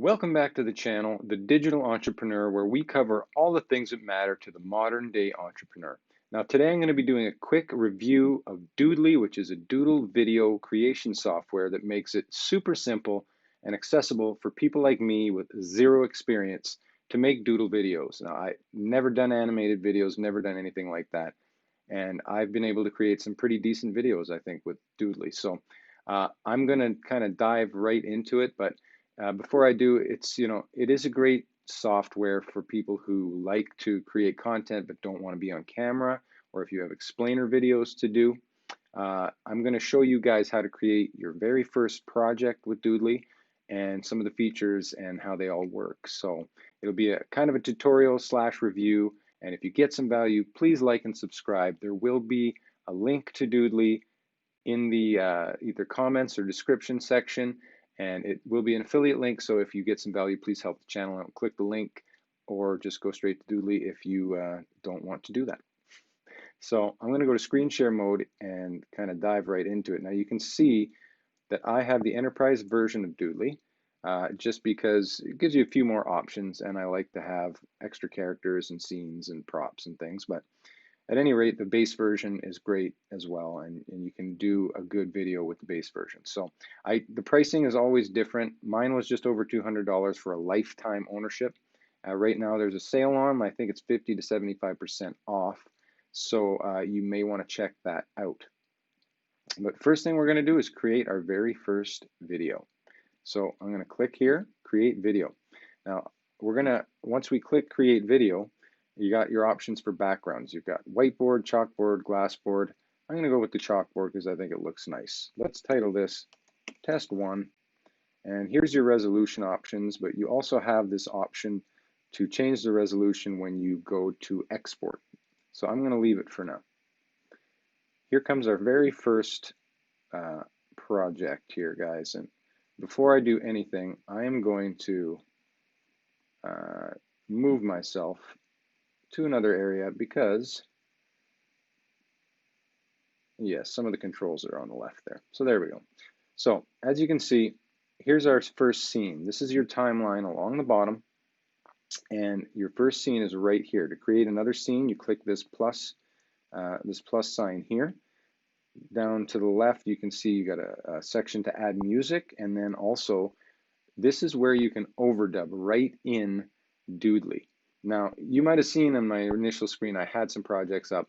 Welcome back to the channel, The Digital Entrepreneur, where we cover all the things that matter to the modern day entrepreneur. Now, today I'm going to be doing a quick review of Doodly, which is a doodle video creation software that makes it super simple and accessible for people like me with zero experience to make doodle videos. Now, I've never done animated videos, never done anything like that. And I've been able to create some pretty decent videos, I think, with Doodly. So I'm going to kind of dive right into it, but before I do, it is a great software for people who like to create content but don't want to be on camera, or if you have explainer videos to do. I'm going to show you guys how to create your very first project with Doodly and some of the features and how they all work. So it'll be a kind of a tutorial slash review. And if you get some value, please like and subscribe. There will be a link to Doodly in the either comments or description section, and it will be an affiliate link. So if you get some value, please help the channel and click the link, or just go straight to Doodly if you don't want to do that. So I'm going to go to screen share mode and kind of dive right into it. Now you can see that I have the enterprise version of Doodly, just because it gives you a few more options, and I like to have extra characters and scenes and props and things. But at any rate, the base version is great as well, and you can do a good video with the base version. So the pricing is always different. Mine was just over $200 for a lifetime ownership. Right now there's a sale on, I think it's 50 to 75% off. So you may want to check that out. But first thing we're going to do is create our very first video. So I'm going to click here, create video. Now once we click create video, you got your options for backgrounds. You've got whiteboard, chalkboard, glassboard. I'm going to go with the chalkboard because I think it looks nice. Let's title this Test 1. And here's your resolution options, but you also have this option to change the resolution when you go to export. So I'm going to leave it for now. Here comes our very first project here, guys. And before I do anything, I am going to move myself to another area because, yes, some of the controls are on the left there. So there we go. So as you can see, here's our first scene. This is your timeline along the bottom, and your first scene is right here. To create another scene, you click this plus sign here. Down to the left, you can see you got a section to add music, and then also this is where you can overdub right in Doodly. Now, you might have seen on my initial screen, I had some projects up.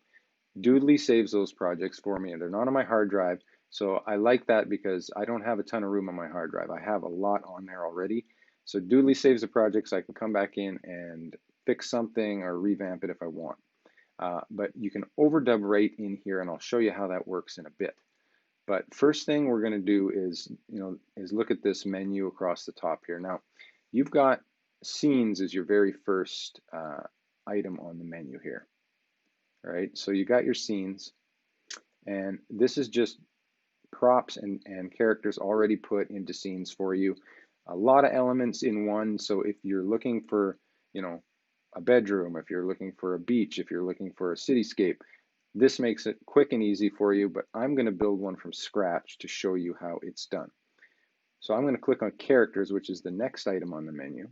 Doodly saves those projects for me, and they're not on my hard drive. So I like that because I don't have a ton of room on my hard drive. I have a lot on there already. So Doodly saves the projects. I can come back in and fix something or revamp it if I want. But you can overdub right in here, and I'll show you how that works in a bit. But first thing we're going to do is look at this menu across the top here. Now, you've got scenes as your very first item on the menu here. All right, so you got your scenes, and this is just props and characters already put into scenes for you. A lot of elements in one, so if you're looking for, a bedroom, if you're looking for a beach, if you're looking for a cityscape, this makes it quick and easy for you, but I'm going to build one from scratch to show you how it's done. So I'm going to click on characters, which is the next item on the menu.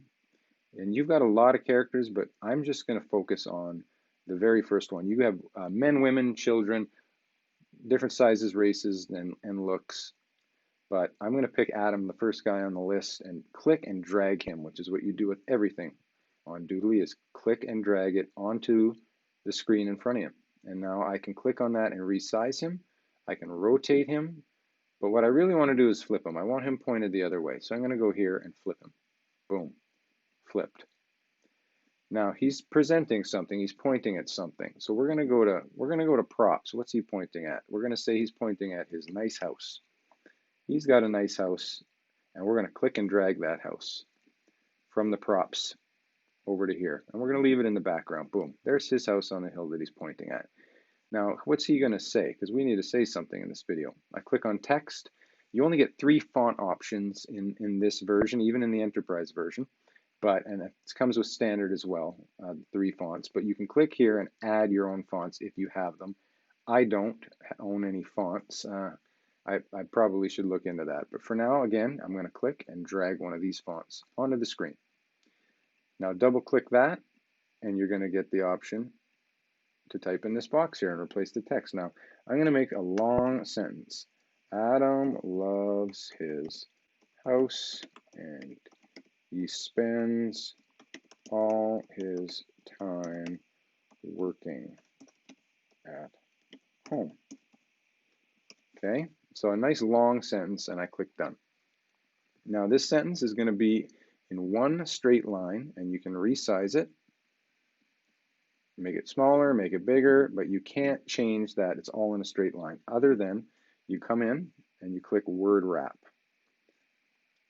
And you've got a lot of characters, but I'm just going to focus on the very first one. You have men, women, children, different sizes, races, and looks. But I'm going to pick Adam, the first guy on the list, and click and drag him, which is what you do with everything on Doodly, is click and drag it onto the screen in front of you. And now I can click on that and resize him. I can rotate him. But what I really want to do is flip him. I want him pointed the other way. So I'm going to go here and flip him. Boom. Flipped. Now he's presenting something. He's pointing at something. So we're going to go to props. What's he pointing at? We're going to say he's pointing at his nice house. He's got a nice house, and we're going to click and drag that house from the props over to here. And we're going to leave it in the background. Boom. There's his house on the hill that he's pointing at. Now, what's he going to say? Because we need to say something in this video. I click on text. You only get 3 font options in this version, even in the enterprise version. And it comes with standard as well, 3 fonts. But you can click here and add your own fonts if you have them. I don't own any fonts. I probably should look into that. But for now, again, I'm going to click and drag one of these fonts onto the screen. Now double click that, and you're going to get the option to type in this box here and replace the text. Now, I'm going to make a long sentence. Adam loves his house and he spends all his time working at home. Okay, so a nice long sentence, and I click done. Now this sentence is going to be in one straight line, and you can resize it, make it smaller, make it bigger, but you can't change that. It's all in a straight line, other than you come in and you click word wrap.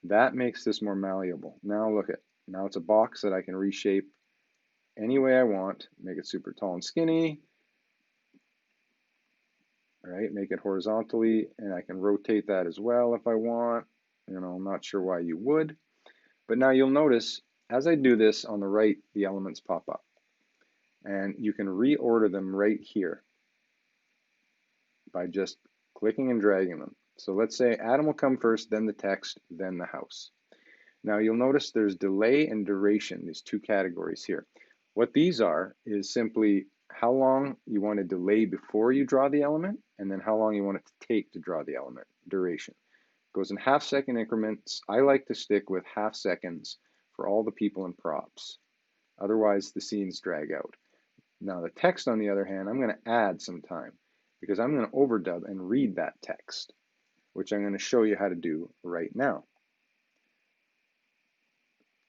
That makes this more malleable. Now look at, now it's a box that I can reshape any way I want, make it super tall and skinny, right? Make it horizontally, and I can rotate that as well if I want. You know, I'm not sure why you would, but now you'll notice as I do this on the right, the elements pop up, and you can reorder them right here by just clicking and dragging them. So let's say Adam will come first, then the text, then the house. Now you'll notice there's delay and duration, these two categories here. What these are is simply how long you want to delay before you draw the element, and then how long you want it to take to draw the element, duration. It goes in half-second increments. I like to stick with half seconds for all the people and props. Otherwise, the scenes drag out. Now the text, on the other hand, I'm going to add some time because I'm going to overdub and read that text, which I'm going to show you how to do right now.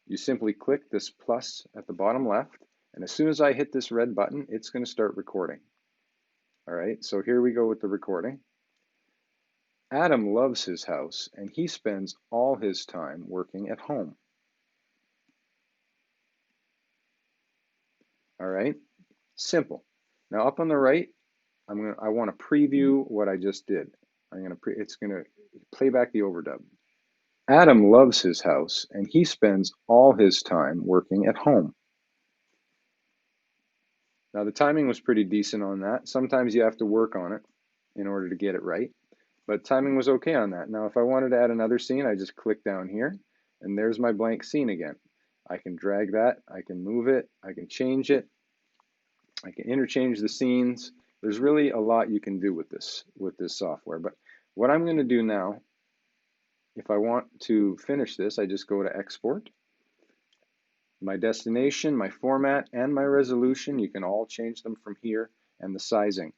You simply click this plus at the bottom left, and as soon as I hit this red button, it's going to start recording. All right, so here we go with the recording. Adam loves his house, and he spends all his time working at home. All right, simple. Now up on the right, I want to preview what I just did. It's going to play back the overdub. Adam loves his house, and he spends all his time working at home. Now the timing was pretty decent on that. Sometimes you have to work on it in order to get it right, but timing was okay on that. Now if I wanted to add another scene, I just click down here, and there's my blank scene again. I can drag that, I can move it, I can change it, I can interchange the scenes. There's really a lot you can do with this software, but what I'm going to do now, if I want to finish this, I just go to export. My destination, my format, and my resolution, you can all change them from here, and the sizing.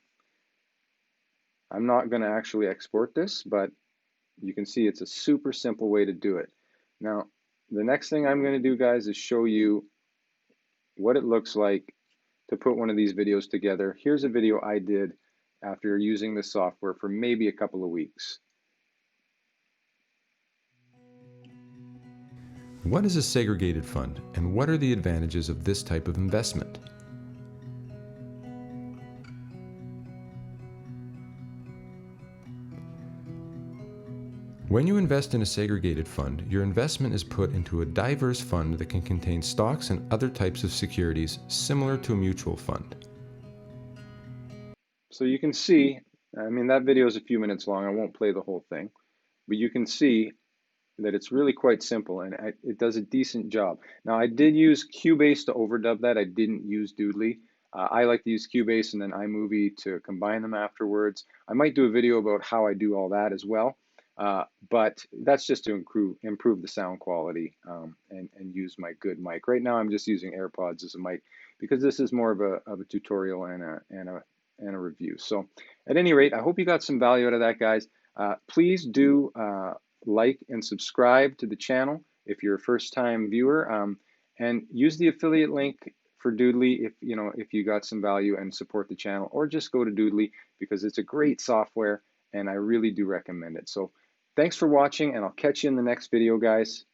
I'm not going to actually export this, but you can see it's a super simple way to do it. Now, the next thing I'm going to do, guys, is show you what it looks like to put one of these videos together. Here's a video I did after using this software for maybe a couple of weeks. What is a segregated fund, and what are the advantages of this type of investment? When you invest in a segregated fund, your investment is put into a diverse fund that can contain stocks and other types of securities similar to a mutual fund. So you can see, I mean, that video is a few minutes long. I won't play the whole thing, but you can see that it's really quite simple, and it does a decent job. Now, I did use Cubase to overdub that. I didn't use Doodly. I like to use Cubase and then iMovie to combine them afterwards. I might do a video about how I do all that as well, but that's just to improve the sound quality and use my good mic. Right now, I'm just using AirPods as a mic because this is more of a tutorial and a review. So at any rate, I hope you got some value out of that, guys. Please do like and subscribe to the channel if you're a first-time viewer, and use the affiliate link for Doodly if you got some value, and support the channel, or just go to Doodly because it's a great software and I really do recommend it. So thanks for watching, and I'll catch you in the next video, guys.